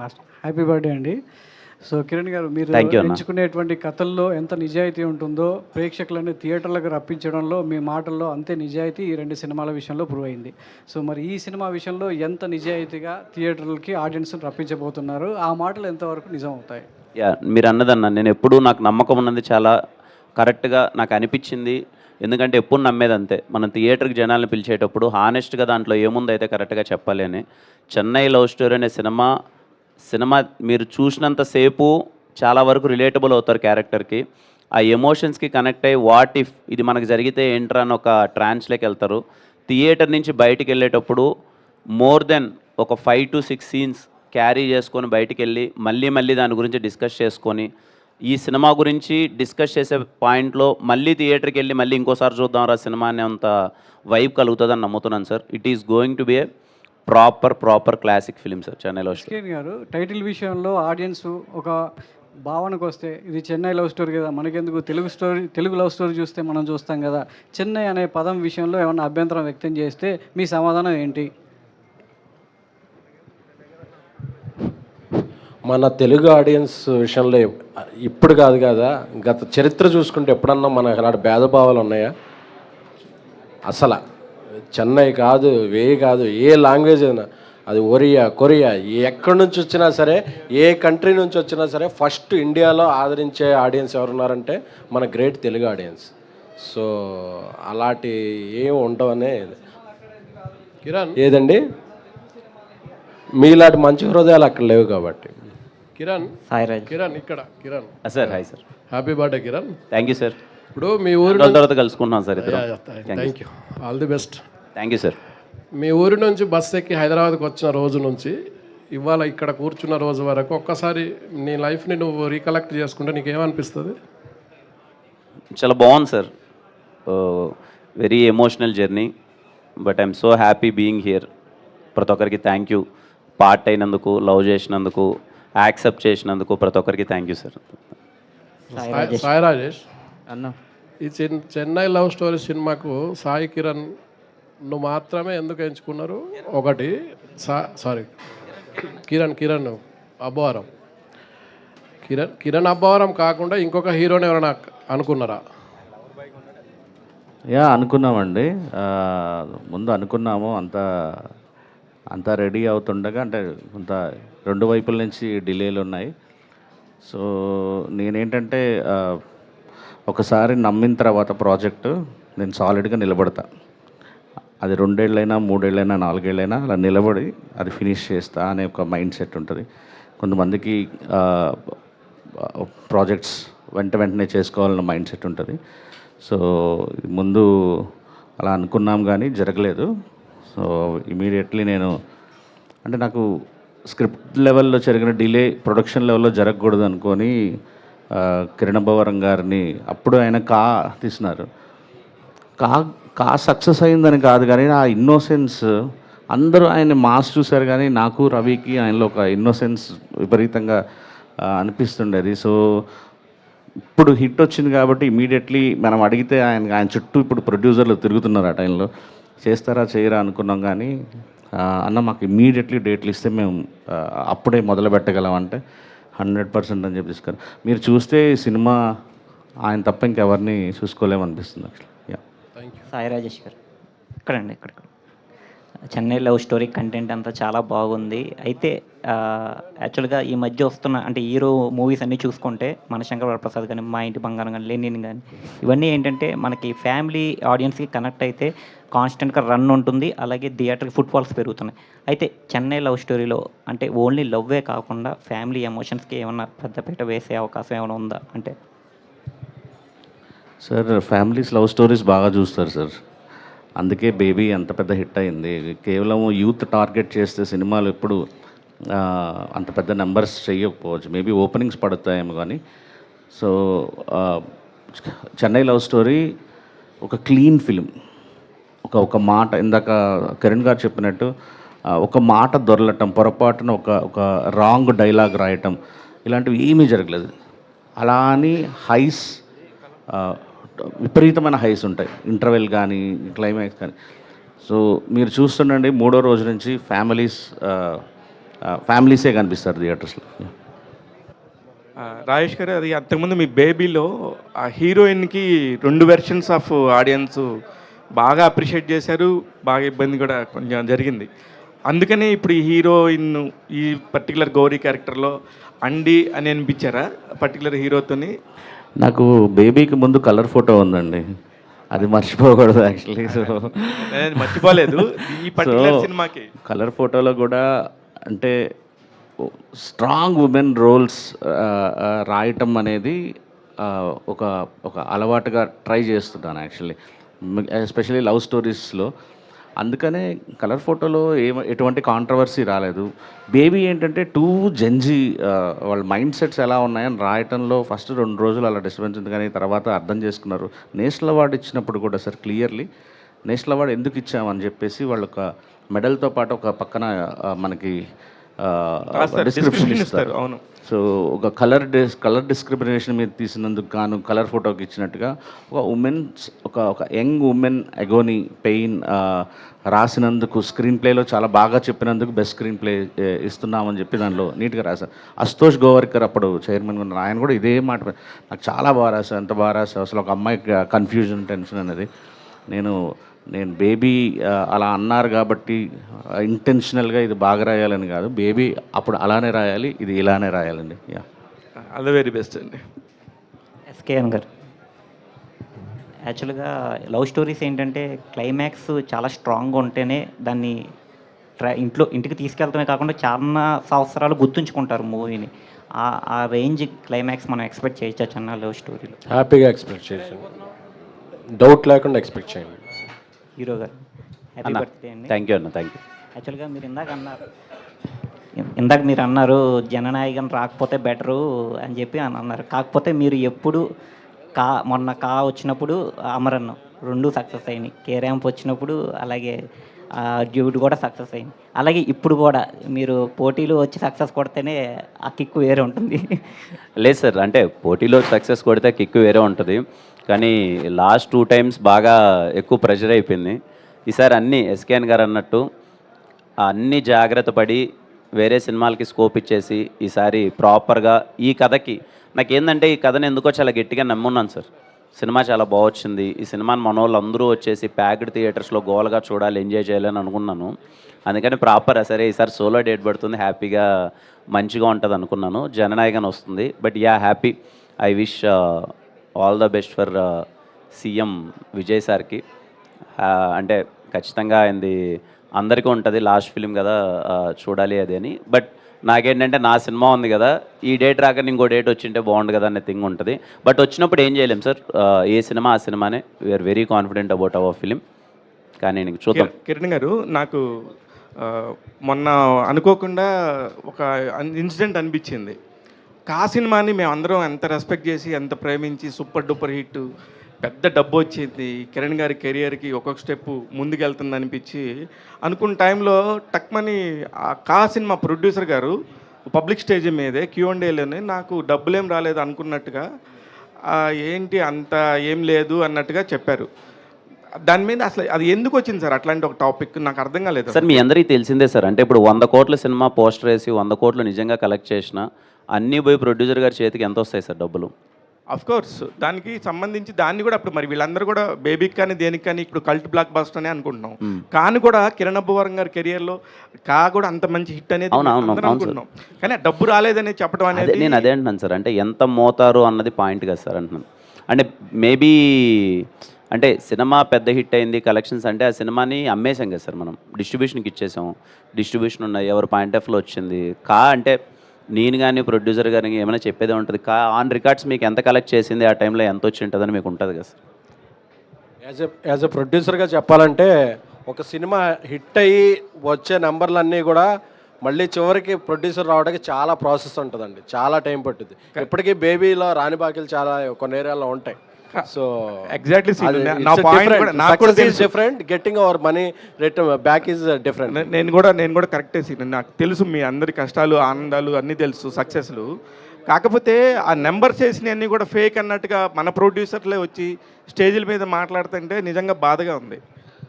Last happy birthday అండి. So Kiran గారు, మీరు ఎంచుకునేటువంటి కథల్లో ఎంత నిజాయితీ ఉంటుందో ప్రేక్షకులని థియేటర్లకు రప్పించడంలో మీ మాటల్లో అంతే నిజాయితీ ఈ 2 సినిమాల విషయంలో ప్రూవ్ అయింది. సో మరి ఈ సినిమా విషయంలో ఎంత నిజాయితీగా థియేటర్లకి ఆడియన్స్ని రప్పించబోతున్నారు, ఆ మాటలు ఎంతవరకు నిజం అవుతాయి? మీరు అన్నదన్న నేను ఎప్పుడూ నాకు నమ్మకం ఉన్నది చాలా కరెక్ట్గా నాకు అనిపించింది. ఎందుకంటే ఎప్పుడు నమ్మేది అంతే, మనం థియేటర్కి జనాలను పిలిచేటప్పుడు హానెస్ట్గా దాంట్లో ఏముందైతే కరెక్ట్గా చెప్పాలి అని. చెన్నై లవ్ స్టోరీ అనే సినిమా మీరు చూసినంతసేపు చాలా వరకు రిలేటబుల్ అవుతారు క్యారెక్టర్కి. ఆ ఎమోషన్స్కి కనెక్ట్ అయ్యి వాట్ ఇఫ్ ఇది మనకు జరిగితే ఏంట్రా అని ఒక ట్రాన్స్లోకి వెళ్తారు. థియేటర్ నుంచి బయటికి వెళ్ళేటప్పుడు మోర్ దెన్ ఒక 5 to 6 సీన్స్ క్యారీ చేసుకొని బయటికి వెళ్ళి మళ్ళీ దాని గురించి డిస్కస్ చేసుకొని ఈ సినిమా గురించి డిస్కస్ చేసే పాయింట్లో మళ్ళీ థియేటర్కి వెళ్ళి మళ్ళీ ఇంకోసారి చూద్దాం రా సినిమా అనేంత వైబ్ కలుగుతుందని నమ్ముతున్నాను sir. It is going to be a proper classic film sir Chennai love story. Kiran గారు, టైటిల్ విషయంలో ఆడియన్స్ ఒక భావనకు వస్తే ఇది చెన్నై లవ్ స్టోరీ కదా, మనకెందుకు తెలుగు లవ్ స్టోరీ చూస్తే మనం చూస్తాం కదా, చెన్నై అనే పదం విషయంలో ఏమన్నా అభ్యంతరం వ్యక్తం చేస్తే మీ సమాధానం ఏంటి? మన తెలుగు ఆడియన్స్ విషయంలో ఇప్పుడు కాదు కదా, గత చరిత్ర చూసుకుంటే ఎప్పుడన్నా మన అలాంటి భేదభావాలు ఉన్నాయా? అసలు చెన్నై కాదు, కాదు, ఏ లాంగ్వేజ్ అయినా, అది కొరియా ఎక్కడి నుంచి వచ్చినా సరే, ఏ కంట్రీ నుంచి వచ్చినా సరే, ఫస్ట్ ఇండియాలో ఆదరించే ఆడియన్స్ ఎవరున్నారంటే మన గ్రేట్ తెలుగు ఆడియన్స్. సో అలాంటి ఏం ఉండవనే కిరణ్ ఏదండి, మీలాంటి మంచి హృదయాలు అక్కడ లేవు కాబట్టి. కిరణ్ ఇక్కడ sir. Hi sir, happy birthday Kiran. Thank you sir. ఇప్పుడు మీ ఊరు తర్వాత కలుసుకుంటున్నాం sir. Thank you, all the best. Thank you sir. మీ ఊరి నుంచి బస్ ఎక్కి హైదరాబాద్కి వచ్చిన రోజు నుంచి ఇవాళ ఇక్కడ కూర్చున్న రోజు వరకు ఒక్కసారి నీ లైఫ్ని నువ్వు రీకలెక్ట్ చేసుకుంటే నీకేమనిపిస్తుంది? చాలా బాగుంది sir. Very emotional journey, but I'm so happy being here. ప్రతి ఒక్కరికి థ్యాంక్ యూ. పార్ట్ అయినందుకు, లవ్ చేసినందుకు, యాక్సెప్ట్ చేసినందుకు ప్రతి ఒక్కరికి thank you sir. Sai Rajesh అన్న, ఈ చెన్నై లవ్ స్టోరీ సినిమాకు సాయి కిరణ్ నువ్వు మాత్రమే ఎందుకు ఎంచుకున్నారు? ఒకటి సారీ కిరణ్ అబ్బవరం, కిరణ్ అబ్బవరం కాకుండా ఇంకొక హీరోని ఎవరైనా అనుకున్నారా? అనుకున్నామండి. ముందు అనుకున్నాము, అంతా రెడీ అవుతుండగా అంటే కొంత 2 వైపుల నుంచి డిలేలు ఉన్నాయి. సో నేనేంటంటే ఒకసారి నమ్మిన తర్వాత ప్రాజెక్టు నేను సాలిడ్గా నిలబడతా. అది 2 ఏళ్ళైనా 3 ఏళ్ళైనా 4 ఏళ్ళైనా అలా నిలబడి అది ఫినిష్ చేస్తా అనే ఒక మైండ్ సెట్ ఉంటుంది. కొంతమందికి ప్రాజెక్ట్స్ వెంటనే చేసుకోవాలన్న మైండ్ సెట్ ఉంటుంది. సో ముందు అలా అనుకున్నాం కానీ జరగలేదు. సో ఇమీడియట్లీ నాకు స్క్రిప్ట్ లెవెల్లో జరిగిన డిలే ప్రొడక్షన్ లెవెల్లో జరగకూడదు అనుకొని కిరణ్ అబ్బవరం గారిని అప్పుడు ఆయన తీసినారు. సక్సెస్ అయిందని కాదు కానీ ఆ ఇన్నోసెన్స్, అందరూ ఆయన మాస్ చూశారు కానీ నాకు రవికి ఆయనలో ఒక ఇన్నోసెన్స్ విపరీతంగా అనిపిస్తుండేది. సో ఇప్పుడు హిట్ వచ్చింది కాబట్టి ఇమీడియట్లీ మనం అడిగితే ఆయన చుట్టూ ఇప్పుడు ప్రొడ్యూసర్లు తిరుగుతున్నారు. ఆ టైంలో చేస్తారా చేయరా అనుకున్నాం కానీ అన్న మాకు ఇమీడియట్లీ డేట్లు ఇస్తే మేము అప్పుడే మొదలు పెట్టగలం అంటే 100% అని చెప్పి తీసుకున్నారు. మీరు చూస్తే ఈ సినిమా ఆయన తప్ప ఇంకెవరిని చూసుకోలేమనిపిస్తుంది. సాయి రాజేష్ గారు ఇక్కడ చెన్నై లవ్ స్టోరీ కంటెంట్ అంతా చాలా బాగుంది. అయితే యాక్చువల్గా ఈ మధ్య వస్తున్న అంటే హీరో మూవీస్ అన్నీ చూసుకుంటే మన శంకర్ వరప్రసాద్ కానీ, మా ఇంటి బంగారం కానీ, లెనిన్ కానీ, ఇవన్నీ ఏంటంటే మనకి ఫ్యామిలీ ఆడియన్స్కి కనెక్ట్ అయితే కాన్స్టెంట్గా రన్ ఉంటుంది, అలాగే థియేటర్కి ఫుట్ఫాల్స్ పెరుగుతున్నాయి. అయితే చెన్నై లవ్ స్టోరీలో అంటే ఓన్లీ లవ్వే కాకుండా ఫ్యామిలీ ఎమోషన్స్కి ఏమన్నా పెద్దపీట వేసే అవకాశం ఏమైనా ఉందా? అంటే సార్ ఫ్యామిలీస్ లవ్ స్టోరీస్ బాగా చూస్తారు సార్, అందుకే బేబీ అంత పెద్ద హిట్ అయింది. కేవలం యూత్ టార్గెట్ చేస్తే సినిమాలు ఎప్పుడు అంత పెద్ద నెంబర్స్ చేయకపోవచ్చు, మేబీ ఓపెనింగ్స్ పడతాయేమో కానీ. సో చెన్నై లవ్ స్టోరీ ఒక క్లీన్ ఫిలిం. ఒక మాట ఇందాక కిరణ్ గారు చెప్పినట్టు ఒక మాట దొరలటం, పొరపాటున ఒక రాంగ్ డైలాగ్ రాయటం ఇలాంటివి ఏమీ జరగలేదు. అలా అని హైస్ విపరీతమైన హైస్ ఉంటాయి, ఇంటర్వెల్ కానీ క్లైమాక్స్ కానీ. సో మీరు చూస్తుండండి 3వ రోజు నుంచి ఫ్యామిలీస్ ఫ్యామిలీసే కనిపిస్తారు థియేటర్స్లో. రాజేష్ గారు, అది అంతకుముందు మీ బేబీలో ఆ హీరోయిన్కి 2 వెర్షన్స్ ఆఫ్ ఆడియన్స్ బాగా అప్రిషియేట్ చేశారు, బాగా ఇబ్బంది కూడా కొంచెం జరిగింది. అందుకనే ఇప్పుడు ఈ హీరోయిన్ ఈ పర్టికులర్ గౌరీ క్యారెక్టర్లో అండి అని అనిపించారా పర్టికులర్ హీరోతోని? నాకు బేబీకి ముందు కలర్ ఫోటో ఉందండి, అది మర్చిపోకూడదు యాక్చువల్లీ. సో నేను మర్చిపోలేదు ఈ పర్టికులర్ సినిమాకి. కలర్ ఫోటోలో కూడా అంటే స్ట్రాంగ్ ఉమెన్ రోల్స్ రాయటం అనేది ఒక ఒక అలవాటుగా ట్రై చేస్తున్నాను యాక్చువల్లీ, ఎస్పెషల్లీ లవ్ స్టోరీస్లో. అందుకనే కలర్ ఫోటోలో ఎటువంటి కాంట్రవర్సీ రాలేదు. బేబీ ఏంటంటే జెన్జీ వాళ్ళ మైండ్ సెట్స్ ఎలా ఉన్నాయని రాయటంలో ఫస్ట్ 2 రోజులు అలా డిస్టర్బెన్స్ ఉంది, కానీ తర్వాత అర్థం చేసుకున్నారు. నేషనల్ అవార్డు ఇచ్చినప్పుడు కూడా సార్ క్లియర్లీ నేషనల్ అవార్డు ఎందుకు ఇచ్చామని చెప్పేసి వాళ్ళు ఒక మెడల్తో పాటు ఒక పక్కన మనకి డిస్క్రిప్షన్ ఇస్తారు. అవును. సో ఒక కలర్ డిస్క్రిమినేషన్ మీద తీసినందుకు గాను కలర్ ఫోటోకి ఇచ్చినట్టుగా ఒక ఒక యంగ్ ఉమెన్ అగోనీ పెయిన్ రాసినందుకు స్క్రీన్ ప్లేలో చాలా బాగా చెప్పినందుకు బెస్ట్ స్క్రీన్ ప్లే ఇస్తున్నామని చెప్పి దానిలో నీట్గా రాశారు. అశుతోష్ గోవర్కర్ అప్పుడు చైర్మన్ ఉన్నారు, ఆయన కూడా ఇదే మాట నాకు చాలా బాగా రాశారు, ఎంత బాగా రాశారు అసలు, ఒక అమ్మాయికి కన్ఫ్యూజన్ టెన్షన్ అనేది. నేను బేబీ అలా అన్నారు కాబట్టి ఇంటెన్షనల్గా ఇది బాగా రాయాలని కాదు, బేబీ అప్పుడు అలానే రాయాలి, ఇది ఇలానే రాయాలండి. Yeah, all the very best అండి. ఎస్కేఎన్ గారు, యాక్చువల్గా లవ్ స్టోరీస్ ఏంటంటే క్లైమాక్స్ చాలా స్ట్రాంగ్గా ఉంటేనే దాన్ని ఇంటికి తీసుకెళ్తామే కాకుండా చాలా సంవత్సరాలు గుర్తుంచుకుంటారు మూవీని. ఆ రేంజ్ క్లైమాక్స్ మనం ఎక్స్పెక్ట్ చేయొచ్చా చిన్న లవ్ స్టోరీలో? హ్యాపీగా ఎక్స్పెక్ట్ చేయండి, డౌట్ లేకుండా ఎక్స్పెక్ట్ చేయండి. హీరో గారు, హ్యాపీ బర్త్డే అండి. థ్యాంక్ యూ అన్న, థ్యాంక్ యూ. యాక్చువల్గా మీరు ఇందాక మీరు అన్నారు జననాయకన్ రాకపోతే బెటరు అని చెప్పి అన్నారు. కాకపోతే మీరు ఎప్పుడు మొన్న వచ్చినప్పుడు అమరన్ 2 సక్సెస్ అయినాయి, కే ర్యాంప్ వచ్చినప్పుడు అలాగే డ్యూడ్ కూడా సక్సెస్ అయింది. అలాగే ఇప్పుడు కూడా మీరు పోటీలు వచ్చి సక్సెస్ కొడితేనే ఆ కిక్ వేరే ఉంటుంది. లేదు సార్, అంటే పోటీలో సక్సెస్ కొడితే కిక్ వేరే ఉంటుంది, కానీ లాస్ట్ 2 టైమ్స్ బాగా ఎక్కువ ప్రెషర్ అయిపోయింది. ఈసారి అన్నీ ఎస్కేఎన్ గారు అన్నట్టు అన్నీ జాగ్రత్త పడి వేరే సినిమాలకి స్కోప్ ఇచ్చేసి ఈసారి ప్రాపర్గా ఈ కథకి నాకేందంటే ఈ కథను ఎందుకో చాలా గట్టిగా నమ్మున్నాను సార్. సినిమా చాలా బాగొచ్చింది, ఈ సినిమాని మన వాళ్ళు అందరూ వచ్చేసి ప్యాక్డ్ థియేటర్స్లో గోల్గా చూడాలి, ఎంజాయ్ చేయాలని అనుకున్నాను. అందుకని ప్రాపర్ సరే ఈసారి సోలో డేట్ పడుతుంది, హ్యాపీగా మంచిగా ఉంటుంది అనుకున్నాను. జననాయకన్ వస్తుంది, but yeah happy. I wish all the best for CM Vijay సార్కి. అంటే ఖచ్చితంగా ఆయనది అందరికీ ఉంటుంది, లాస్ట్ ఫిలిం కదా చూడాలి అది అని. బట్ నాకేంటంటే నా సినిమా ఉంది కదా, ఈ డేట్ రాక ఇంకో డేట్ వచ్చింటే బాగుండు కదా అనే థింగ్ ఉంటుంది. బట్ వచ్చినప్పుడు ఏం చేయలేం సార్, ఏ సినిమా ఆ సినిమానే. We are very confident about our film. కానీ నీకు చూద్దాం. కిరణ్ గారు, నాకు మొన్న అనుకోకుండా ఒక ఇన్సిడెంట్ అనిపించింది. కా సినిమాని మేము అందరం ఎంత రెస్పెక్ట్ చేసి ఎంత ప్రేమించి సూపర్ డూపర్ హిట్, పెద్ద డబ్బు వచ్చింది, కిరణ్ గారి కెరియర్కి ఒక్కొక్క స్టెప్ ముందుకెళ్తుంది అనిపించి అనుకున్న టైంలో టక్మని ఆ కా సినిమా ప్రొడ్యూసర్ గారు పబ్లిక్ స్టేజ్ మీదే Q&Aలోనే నాకు డబ్బులేం రాలేదు అనుకున్నట్టుగా, ఏంటి అంత ఏం లేదు అన్నట్టుగా చెప్పారు. దాని మీద అసలు అది ఎందుకు వచ్చింది సార్ అట్లాంటి ఒక టాపిక్? నాకు అర్థం కాలేదు సార్. మీ అందరికీ తెలిసిందే సార్, అంటే ఇప్పుడు 100 కోట్ల సినిమా పోస్టర్ వేసి 100 కోట్లు నిజంగా కలెక్ట్ చేసిన అన్నీ పోయి ప్రొడ్యూసర్ గారి చేతికి ఎంత వస్తాయి సార్ డబ్బులు? కోర్స్ దానికి సంబంధించి దాన్ని కూడా అప్పుడు మరి వీళ్ళందరూ కూడా బేబీకి కానీ దేనికి కానీ ఇప్పుడు కల్ట్ బ్లాక్ బస్టర్ అనే అనుకుంటున్నాం. కానీ కూడా కిరణ్ అబ్బవరం గారి కెరియర్లో కా కూడా అంత మంచి హిట్ అనేది అనుకుంటున్నాం, కానీ డబ్బు రాలేదని చెప్పడం అనేది నేను అదే అంటున్నాను సార్. అంటే ఎంత మోతారు అన్నది పాయింట్ కదా సార్ అంటున్నాను. అంటే మేబీ అంటే సినిమా పెద్ద హిట్ అయింది కలెక్షన్స్ అంటే ఆ సినిమాని అమ్మేసాం కదా సార్, మనం డిస్ట్రిబ్యూషన్కి ఇచ్చేసాం. డిస్ట్రిబ్యూషన్ ఉన్నాయి, ఎవరి పాయింట్ ఆఫ్లో వచ్చింది. కా అంటే నేను కానీ ప్రొడ్యూసర్ గారికి ఏమైనా చెప్పేదే ఉంటుంది. ఆన్ రికార్డ్స్ మీకు ఎంత కలెక్ట్ చేసింది, ఆ టైంలో ఎంత వచ్చి ఉంటుందని మీకు ఉంటుంది కదా సార్. యాజ్ ఎ ప్రొడ్యూసర్గా చెప్పాలంటే ఒక సినిమా హిట్ అయ్యి వచ్చే నెంబర్లన్నీ కూడా మళ్ళీ చివరికి ప్రొడ్యూసర్ రావడానికి చాలా ప్రాసెస్ ఉంటుందండి, చాలా టైం పట్టుద్ది. ఇప్పటికీ బేబీలో రాని బాకీలు చాలా కొన్ని ఏరియాలో ఉంటాయి. So exactly different, getting our money return back is different. నేను కూడా కరెక్టే సీన్. నాకు తెలుసు మీ అందరి కష్టాలు ఆనందాలు అన్నీ తెలుసు, సక్సెస్లు. కాకపోతే ఆ నెంబర్స్ చేసినవన్నీ కూడా ఫేక్ అన్నట్టుగా మన ప్రొడ్యూసర్లే వచ్చి స్టేజ్ల మీద మాట్లాడుతుంటే నిజంగా బాధగా ఉంది.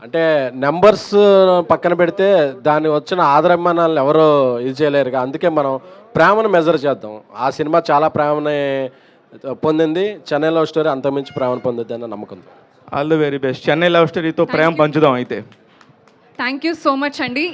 అంటే నెంబర్స్ పక్కన పెడితే దాని వచ్చిన ఆదరాభిమానాలను ఎవరో ఇది చేయలేరుగా, అందుకే మనం ప్రేమను మెజర్ చేద్దాం. ఆ సినిమా చాలా ప్రేమని పొందింది, చెన్నై లవ్ స్టోరీ అంతకుమించి ప్రేమను పొందుద్ది అన్న నమ్మకం. All the very best. Chennai love స్టోరీతో ప్రేమ పంచుదాం అయితే. థ్యాంక్ యూ సో మచ్ అండి.